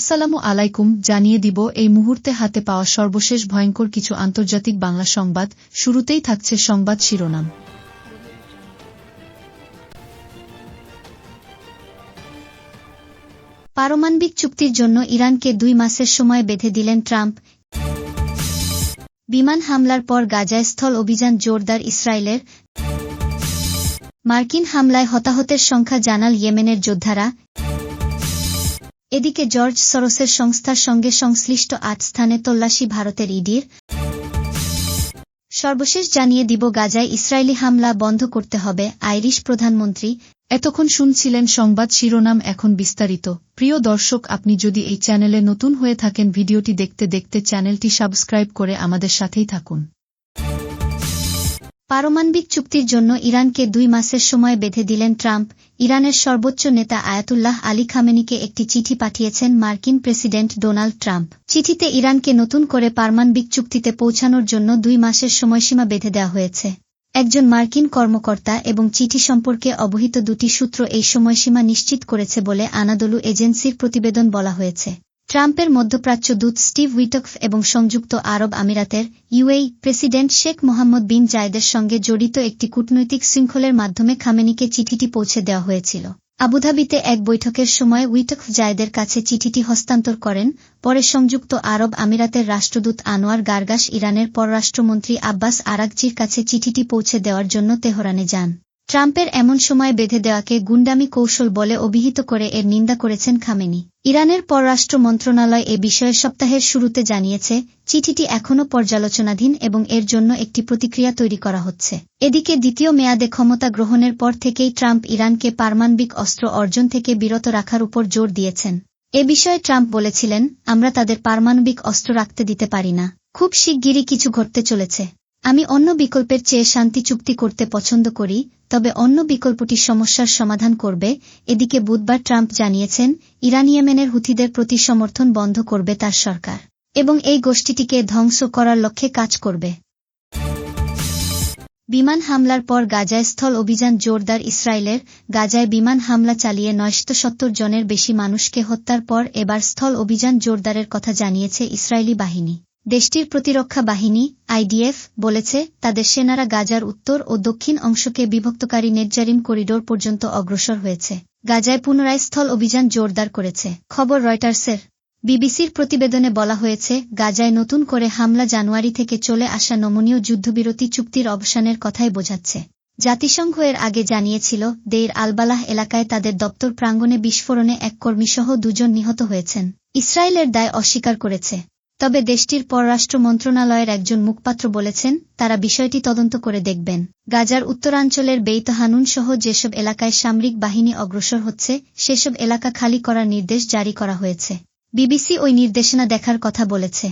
আসসালামু আলাইকুম। জানিয়ে দিব এই মুহূর্তে হাতে পাওয়া সর্বশেষ ভয়ঙ্কর কিছু আন্তর্জাতিক বাংলা সংবাদ। শুরুতেই থাকছে সংবাদ শিরোনাম। পারমাণবিক চুক্তির জন্য ইরানকে 2 মাসের সময় বেঁধে দিলেন ট্রাম্প। বিমান হামলার পর গাজায় স্থল অভিযান জোরদার ইসরায়েলের। মার্কিন হামলায় হতাহতের সংখ্যা জানাল ইয়েমেনের যোদ্ধারা। এদিকে জর্জ সরোসের সংস্থার সঙ্গে সংশ্লিষ্ট 8 স্থানে তল্লাশি ভারতের ইডির। সর্বশেষ জানিয়ে দিব গাজায় ইসরায়েলি হামলা বন্ধ করতে হবে আইরিশ প্রধানমন্ত্রী। এতক্ষণ শুনছিলেন সংবাদ শিরোনাম, এখন বিস্তারিত। প্রিয় দর্শক, আপনি যদি এই চ্যানেলে নতুন হয়ে থাকেন, ভিডিওটি দেখতে দেখতে চ্যানেলটি সাবস্ক্রাইব করে আমাদের সাথেই থাকুন। পারমাণবিক চুক্তির জন্য ইরানকে 2 মাসের সময় বেঁধে দিলেন ট্রাম্প। ইরানের সর্বোচ্চ নেতা আয়াতুল্লাহ আলী খামেনিকে একটি চিঠি পাঠিয়েছেন মার্কিন প্রেসিডেন্ট ডোনাল্ড ট্রাম্প। চিঠিতে ইরানকে নতুন করে পারমাণবিক চুক্তিতে পৌঁছানোর জন্য 2 মাসের সময়সীমা বেঁধে দেওয়া হয়েছে। একজন মার্কিন কর্মকর্তা এবং চিঠি সম্পর্কে অবহিত 2টি সূত্র এই সময়সীমা নিশ্চিত করেছে বলে আনাদোলু এজেন্সির প্রতিবেদন বলা হয়েছে। ট্রাম্পের মধ্যপ্রাচ্য দূত স্টিভ উইটকফ এবং সংযুক্ত আরব আমিরাতের ইউএই প্রেসিডেন্ট শেখ মোহাম্মদ বিন জায়েদের সঙ্গে জড়িত একটি কূটনৈতিক শৃঙ্খলের মাধ্যমে খামেনিকে চিঠিটি পৌঁছে দেওয়া হয়েছিল। আবুধাবিতে এক বৈঠকের সময় উইটকফ জায়েদের কাছে চিঠিটি হস্তান্তর করেন। পরে সংযুক্ত আরব আমিরাতের রাষ্ট্রদূত আনোয়ার গার্গাস ইরানের পররাষ্ট্রমন্ত্রী আব্বাস আরাগচির কাছে চিঠিটি পৌঁছে দেওয়ার জন্য তেহরানে যান। ট্রাম্পের এমন সময় বেঁধে দেওয়াকে গুন্ডামি কৌশল বলে অভিহিত করে এর নিন্দা করেছেন খামেনি। ইরানের পররাষ্ট্র মন্ত্রণালয় এ বিষয়ে সপ্তাহের শুরুতে জানিয়েছে, চিঠিটি এখনও পর্যালোচনাধীন এবং এর জন্য একটি প্রতিক্রিয়া তৈরি করা হচ্ছে। এদিকে দ্বিতীয় মেয়াদে ক্ষমতা গ্রহণের পর থেকেই ট্রাম্প ইরানকে পারমাণবিক অস্ত্র অর্জন থেকে বিরত রাখার উপর জোর দিয়েছেন। এ বিষয়ে ট্রাম্প বলেছিলেন, আমরা তাদের পারমাণবিক অস্ত্র রাখতে দিতে পারি না। খুব শিগগিরই কিছু ঘটতে চলেছে। আমি অন্য বিকল্পের চেয়ে শান্তি চুক্তি করতে পছন্দ করি, তবে অন্য বিকল্পটি সমস্যার সমাধান করবে। এদিকে বুধবার ট্রাম্প জানিয়েছেন, ইরান ইয়েমেনের হুথিদের প্রতি সমর্থন বন্ধ করবে তার সরকার এবং এই গোষ্ঠীটিকে ধ্বংস করার লক্ষ্যে কাজ করবে। বিমান হামলার পর গাজায় স্থল অভিযান জোরদার ইসরায়েলের। গাজায় বিমান হামলা চালিয়ে 970 জনের বেশি মানুষকে হত্যার পর এবার স্থল অভিযান জোরদারের কথা জানিয়েছে ইসরায়েলি বাহিনী। দেশটির প্রতিরক্ষা বাহিনী আইডিএফ বলেছে, তাদের সেনারা গাজার উত্তর ও দক্ষিণ অংশকে বিভক্তকারী নেটজারিম করিডোর পর্যন্ত অগ্রসর হয়েছে। গাজায় পুনরায় স্থল অভিযান জোরদার করেছে। খবর রয়টার্সের। বিবিসির প্রতিবেদনে বলা হয়েছে, গাজায় নতুন করে হামলা জানুয়ারি থেকে চলে আসা নমনীয় যুদ্ধবিরতি চুক্তির অবসানের কথাই বোঝাচ্ছে। জাতিসংঘ এর আগে জানিয়েছিল, দেইর আল-বালাহ এলাকায় তাদের দপ্তর প্রাঙ্গণে বিস্ফোরণে এক কর্মীসহ 2 জন নিহত হয়েছেন। ইসরায়েলের দায় অস্বীকার করেছে। তবে দেশটির পররাষ্ট্র মন্ত্রণালয়ের একজন মুখপাত্র বলেছেন, তারা বিষয়টি তদন্ত করে দেখবেন। গাজার উত্তরাঞ্চলের বেইত হানুন সহ যেসব এলাকায় সামরিক বাহিনী অগ্রসর হচ্ছে, সেসব এলাকা খালি করার নির্দেশ জারি করা হয়েছে। বিবিসি ওই নির্দেশনা দেখার কথা বলেছে।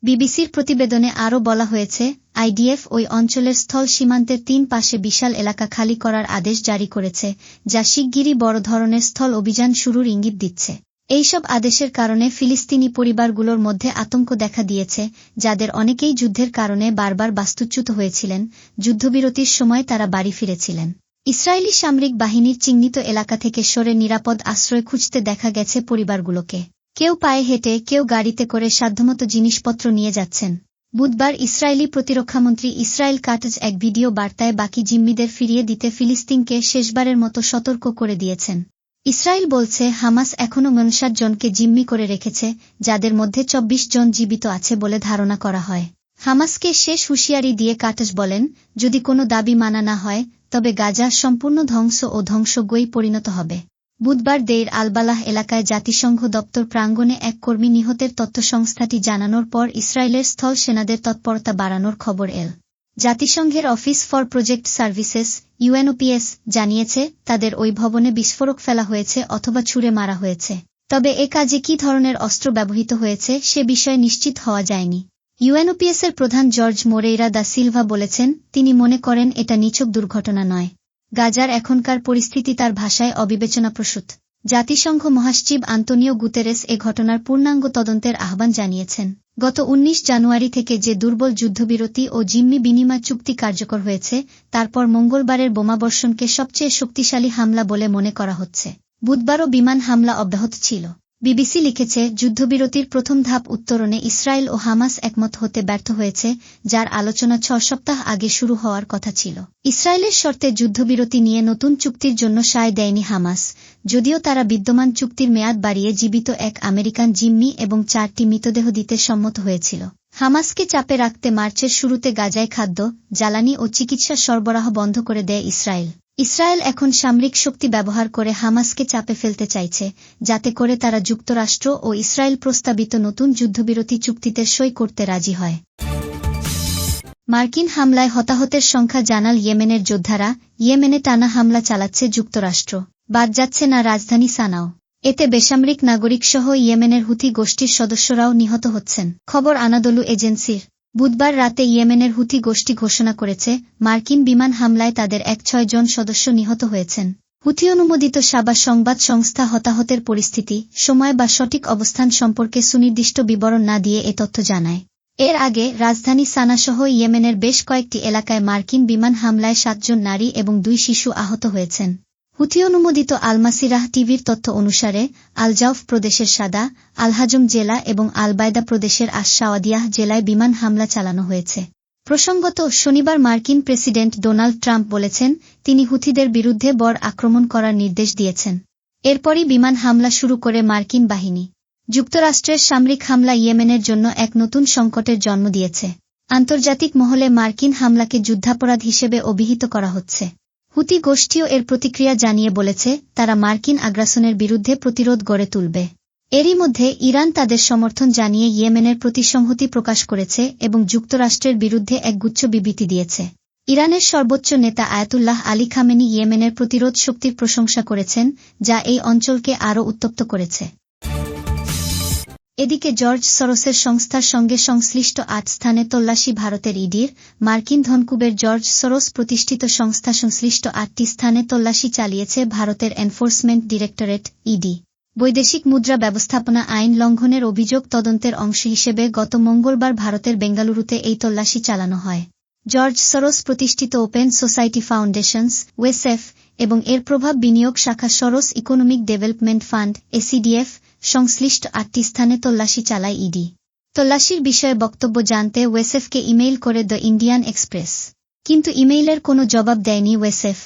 বিবিসির প্রতিবেদনে আরও বলা হয়েছে, আইডিএফ ওই অঞ্চলের স্থল সীমান্তের 3 পাশে বিশাল এলাকা খালি করার আদেশ জারি করেছে, যা শিগগিরই বড় ধরনের স্থল অভিযান শুরুর ইঙ্গিত দিচ্ছে। এইসব আদেশের কারণে ফিলিস্তিনি পরিবারগুলোর মধ্যে আতঙ্ক দেখা দিয়েছে, যাদের অনেকেই যুদ্ধের কারণে বারবার বাস্তুচ্যুত হয়েছিলেন। যুদ্ধবিরতির সময় তারা বাড়ি ফিরেছিলেন। ইসরায়েলি সামরিক বাহিনীর চিহ্নিত এলাকা থেকে সরে নিরাপদ আশ্রয় খুঁজতে দেখা গেছে পরিবারগুলোকে। কেউ পায়ে হেঁটে, কেউ গাড়িতে করে সাধ্যমতো জিনিসপত্র নিয়ে যাচ্ছেন। বুধবার ইসরায়েলি প্রতিরক্ষামন্ত্রী ইসরায়েল কাটজ এক ভিডিও বার্তায় বাকি জিম্মিদের ফিরিয়ে দিতে ফিলিস্তিনকে শেষবারের মতো সতর্ক করে দিয়েছেন। ইসরায়েল বলছে, হামাস এখনও 59 জনকে জিম্মি করে রেখেছে, যাদের মধ্যে 24 জন জীবিত আছে বলে ধারণা করা হয়। হামাসকে শেষ হুঁশিয়ারি দিয়ে কাটজ বলেন, যদি কোনো দাবি মানা না হয়, তবে গাজা সম্পূর্ণ ধ্বংস ও ধ্বংসজ্ঞই পরিণত হবে। বুধবার দেইর আল-বালাহ এলাকায় জাতিসংঘ দপ্তর প্রাঙ্গণে এক কর্মী নিহতের তথ্য সংস্থাটি জানানোর পর ইসরায়েলের স্থল সেনাদের তৎপরতা বাড়ানোর খবর এল। জাতিসংঘের অফিস ফর প্রজেক্ট সার্ভিসেস ইউএনওপিএস জানিয়েছে, তাদের ওই ভবনে বিস্ফোরক ফেলা হয়েছে অথবা ছুঁড়ে মারা হয়েছে। তবে এ কাজে কী ধরনের অস্ত্র ব্যবহৃত হয়েছে সে বিষয়ে নিশ্চিত হওয়া যায়নি। ইউএনওপিএসের প্রধান জর্জ মোরেইরা দা সিলভা বলেছেন, তিনি মনে করেন এটা নিছক দুর্ঘটনা নয়। গাজার এখনকার পরিস্থিতি তার ভাষায় অবিবেচনাপ্রসূত। জাতিসংঘ মহাসচিব আন্তোনিও গুতেরেস এ ঘটনার পূর্ণাঙ্গ তদন্তের আহ্বান জানিয়েছেন। গত 19 জানুয়ারি থেকে যে দুর্বল যুদ্ধবিরতি ও জিম্মি বিনিময় চুক্তি কার্যকর হয়েছে, তারপর মঙ্গলবারের বোমাবর্ষণকে সবচেয়ে শক্তিশালী হামলা বলে মনে করা হচ্ছে। বুধবারও বিমান হামলা অব্যাহত ছিল। বিবিসি লিখেছে, যুদ্ধবিরতির প্রথম ধাপ উত্তরণে ইসরায়েল ও হামাস একমত হতে ব্যর্থ হয়েছে, যার আলোচনা 6 সপ্তাহ আগে শুরু হওয়ার কথা ছিল। ইসরায়েলের শর্তে যুদ্ধবিরতি নিয়ে নতুন চুক্তির জন্য সায় দেয়নি হামাস, যদিও তারা বিদ্যমান চুক্তির মেয়াদ বাড়িয়ে জীবিত এক আমেরিকান জিম্মি এবং 4টি মৃতদেহ দিতে সম্মত হয়েছিল। হামাসকে চাপে রাখতে মার্চের শুরুতে গাজায় খাদ্য, জ্বালানি ও চিকিৎসা সরবরাহ বন্ধ করে দেয় ইসরায়েল। ইসরায়েল এখন সামরিক শক্তি ব্যবহার করে হামাসকে চাপে ফেলতে চাইছে, যাতে করে তারা যুক্তরাষ্ট্র ও ইসরায়েল প্রস্তাবিত নতুন যুদ্ধবিরতি চুক্তিতে সই করতে রাজি হয়। মার্কিন হামলায় হতাহতের সংখ্যা জানাল ইয়েমেনের যোদ্ধারা। ইয়েমেনে টানা হামলা চালাচ্ছে যুক্তরাষ্ট্র, বাদ যাচ্ছে না রাজধানী সানাও। এতে বেসামরিক নাগরিকসহ ইয়েমেনের হুথি গোষ্ঠীর সদস্যরাও নিহত হচ্ছেন। খবর আনাদলু এজেন্সির। বুধবার রাতে ইয়েমেনের হুথি গোষ্ঠী ঘোষণা করেছে, মার্কিন বিমান হামলায় তাদের 6 জন সদস্য নিহত হয়েছেন। হুথি অনুমোদিত সাবা সংবাদ সংস্থা হতাহতের পরিস্থিতি, সময় বা সঠিক অবস্থান সম্পর্কে সুনির্দিষ্ট বিবরণ না দিয়ে এ তথ্য জানায়। এর আগে রাজধানী সানাসহ ইয়েমেনের বেশ কয়েকটি এলাকায় মার্কিন বিমান হামলায় 7 জন নারী এবং 2 শিশু আহত হয়েছেন। হুথি অনুমোদিত আলমাসিরাহ টিভির তথ্য অনুসারে আল-জাউফ প্রদেশের সাদা, আল-হাজম জেলা এবং আল-বায়দা প্রদেশের আশ-শাওয়াদিয়াহ জেলায় বিমান হামলা চালানো হয়েছে। প্রসঙ্গত, শনিবার মার্কিন প্রেসিডেন্ট ডোনাল্ড ট্রাম্প বলেছেন, তিনি হুথিদের বিরুদ্ধে বড় আক্রমণ করার নির্দেশ দিয়েছেন। এরপরই বিমান হামলা শুরু করে মার্কিন বাহিনী। যুক্তরাষ্ট্রের সামরিক হামলা ইয়েমেনের জন্য এক নতুন সংকটের জন্ম দিয়েছে। আন্তর্জাতিক মহলে মার্কিন হামলাকে যুদ্ধাপরাধ হিসেবে অভিহিত করা হচ্ছে। হুথি গোষ্ঠীও এর প্রতিক্রিয়া জানিয়ে বলেছে, তারা মার্কিন আগ্রাসনের বিরুদ্ধে প্রতিরোধ গড়ে তুলবে। এরই মধ্যে ইরান তাদের সমর্থন জানিয়ে ইয়েমেনের প্রতি সংহতি প্রকাশ করেছে এবং যুক্তরাষ্ট্রের বিরুদ্ধে একগুচ্ছ বিবৃতি দিয়েছে। ইরানের সর্বোচ্চ নেতা আয়াতুল্লাহ আলী খামেনি ইয়েমেনের প্রতিরোধ শক্তির প্রশংসা করেছেন, যা এই অঞ্চলকে আরও উত্তপ্ত করেছে। এদিকে জর্জ সরোসের সংস্থার সঙ্গে সংশ্লিষ্ট 8 স্থানে তল্লাশি ভারতের ইডির। মার্কিন ধনকুবের জর্জ সরোস প্রতিষ্ঠিত সংস্থা সংশ্লিষ্ট 8টি স্থানে তল্লাশি চালিয়েছে ভারতের এনফোর্সমেন্ট ডিরেক্টরেট, ইডি। বৈদেশিক মুদ্রা ব্যবস্থাপনা আইন লঙ্ঘনের অভিযোগ তদন্তের অংশ হিসেবে গত মঙ্গলবার ভারতের বেঙ্গালুরুতে এই তল্লাশি চালানো হয়। জর্জ সরোস প্রতিষ্ঠিত ওপেন সোসাইটি ফাউন্ডেশনস, ওয়েসএফ, এবং এর প্রভাব বিনিয়োগ শাখা সরোস ইকোনমিক ডেভেলপমেন্ট ফান্ড, এসিডিএফ, সংশ্লিষ্ট 8টি স্থানে তল্লাশি চালায় ইডি। তল্লাশির বিষয়ে বক্তব্য জানতে ওয়েসএফকে ইমেইল করে দ্য ইন্ডিয়ান এক্সপ্রেস, কিন্তু ইমেইলের কোনো জবাব দেয়নি ওয়েসএফ।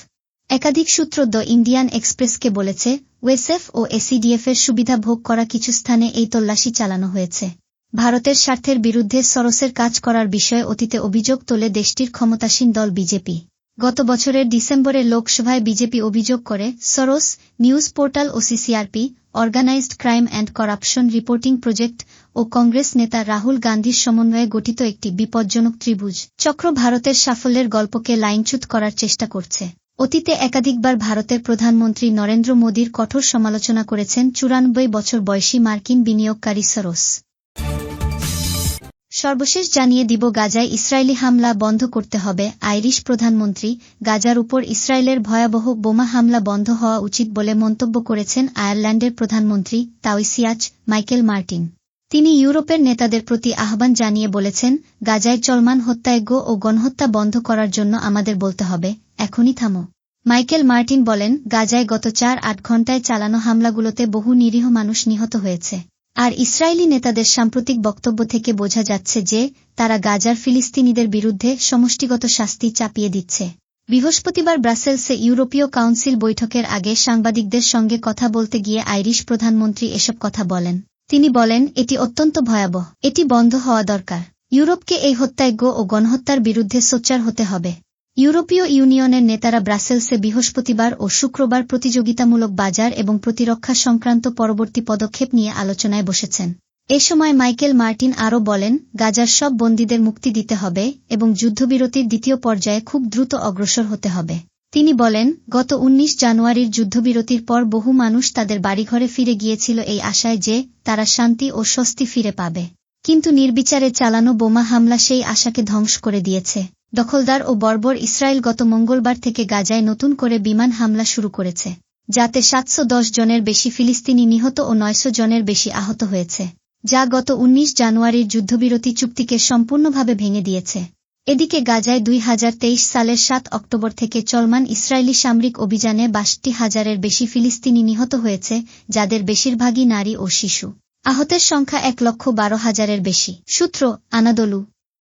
একাধিক সূত্র দ্য ইন্ডিয়ান এক্সপ্রেসকে বলেছে, ওয়েসএফ ও এসিডিএফের সুবিধা ভোগ করা কিছু স্থানে এই তল্লাশি চালানো হয়েছে। ভারতের স্বার্থের বিরুদ্ধে সরোসের কাজ করার বিষয়ে অতীতে অভিযোগ তোলে দেশটির ক্ষমতাসীন দল বিজেপি। গত বছরের ডিসেম্বরে লোকসভায় বিজেপি অভিযোগ করে, সরোস, নিউজ পোর্টাল ও CCRP, organised crime and corruption reporting project ও কংগ্রেস নেতা রাহুল গান্ধীর সমন্বয়ে গঠিত একটি বিপজ্জনক ত্রিভুজ চক্র ভারতের সাফল্যের গল্পকে লাইনচ্যুত করার চেষ্টা করছে। অতীতে একাধিকবার ভারতের প্রধানমন্ত্রী নরেন্দ্র মোদীর কঠোর সমালোচনা করেছেন 94 বছর বয়সী মার্কিন বিনিয়োগকারী সরোস। সর্বশেষ জানিয়ে দিব, গাজায় ইসরায়েলি হামলা বন্ধ করতে হবে। আইরিশ প্রধানমন্ত্রী, গাজার উপর ইসরায়েলের ভয়াবহ বোমা হামলা বন্ধ হওয়া উচিত বলে মন্তব্য করেছেন আয়ারল্যান্ডের প্রধানমন্ত্রী তাওইসিয়াচ মাইকেল মার্টিন। তিনি ইউরোপের নেতাদের প্রতি আহ্বান জানিয়ে বলেছেন, গাজায় চলমান হত্যাযজ্ঞ ও গণহত্যা বন্ধ করার জন্য আমাদের বলতে হবে, এখনই থামো। মাইকেল মার্টিন বলেন, গাজায় গত 4-8 ঘণ্টায় চালানো হামলাগুলোতে বহু নিরীহ মানুষ নিহত হয়েছে। আর ইসরায়েলি নেতাদের সাম্প্রতিক বক্তব্য থেকে বোঝা যাচ্ছে যে, তারা গাজার ফিলিস্তিনিদের বিরুদ্ধে সমষ্টিগত শাস্তি চাপিয়ে দিচ্ছে। বৃহস্পতিবার ব্রাসেলসে ইউরোপীয় কাউন্সিল বৈঠকের আগে সাংবাদিকদের সঙ্গে কথা বলতে গিয়ে আইরিশ প্রধানমন্ত্রী এসব কথা বলেন। তিনি বলেন, এটি অত্যন্ত ভয়াবহ, এটি বন্ধ হওয়া দরকার। ইউরোপকে এই হত্যাযজ্ঞ ও গণহত্যার বিরুদ্ধে সোচ্চার হতে হবে। ইউরোপীয় ইউনিয়নের নেতারা ব্রাসেলসে বৃহস্পতিবার ও শুক্রবার প্রতিযোগিতামূলক বাজার এবং প্রতিরক্ষা সংক্রান্ত পরবর্তী পদক্ষেপ নিয়ে আলোচনায় বসেছেন। এ সময় মাইকেল মার্টিন আরও বলেন, গাজার সব বন্দীদের মুক্তি দিতে হবে এবং যুদ্ধবিরতির দ্বিতীয় পর্যায়ে খুব দ্রুত অগ্রসর হতে হবে। তিনি বলেন, গত 19 জানুয়ারির যুদ্ধবিরতির পর বহু মানুষ তাদের বাড়িঘরে ফিরে গিয়েছিল এই আশায় যে তারা শান্তি ও স্বস্তি ফিরে পাবে। কিন্তু নির্বিচারে চালানো বোমা হামলা সেই আশাকে ধ্বংস করে দিয়েছে। দখলদার ও বর্বর ইসরায়েল গত মঙ্গলবার থেকে গাজায় নতুন করে বিমান হামলা শুরু করেছে, যাতে 710 জনের বেশি ফিলিস্তিনি নিহত ও 900 জনের বেশি আহত হয়েছে, যা গত 19 জানুয়ারির যুদ্ধবিরতি চুক্তিকে সম্পূর্ণভাবে ভেঙে দিয়েছে। এদিকে গাজায় 2023 সালের 7 অক্টোবর থেকে চলমান ইসরায়েলি সামরিক অভিযানে 62,000-এর বেশি ফিলিস্তিনি নিহত হয়েছে, যাদের বেশিরভাগই নারী ও শিশু। আহতের সংখ্যা 1,12,000-এর বেশি। সূত্র, আনাদোলু।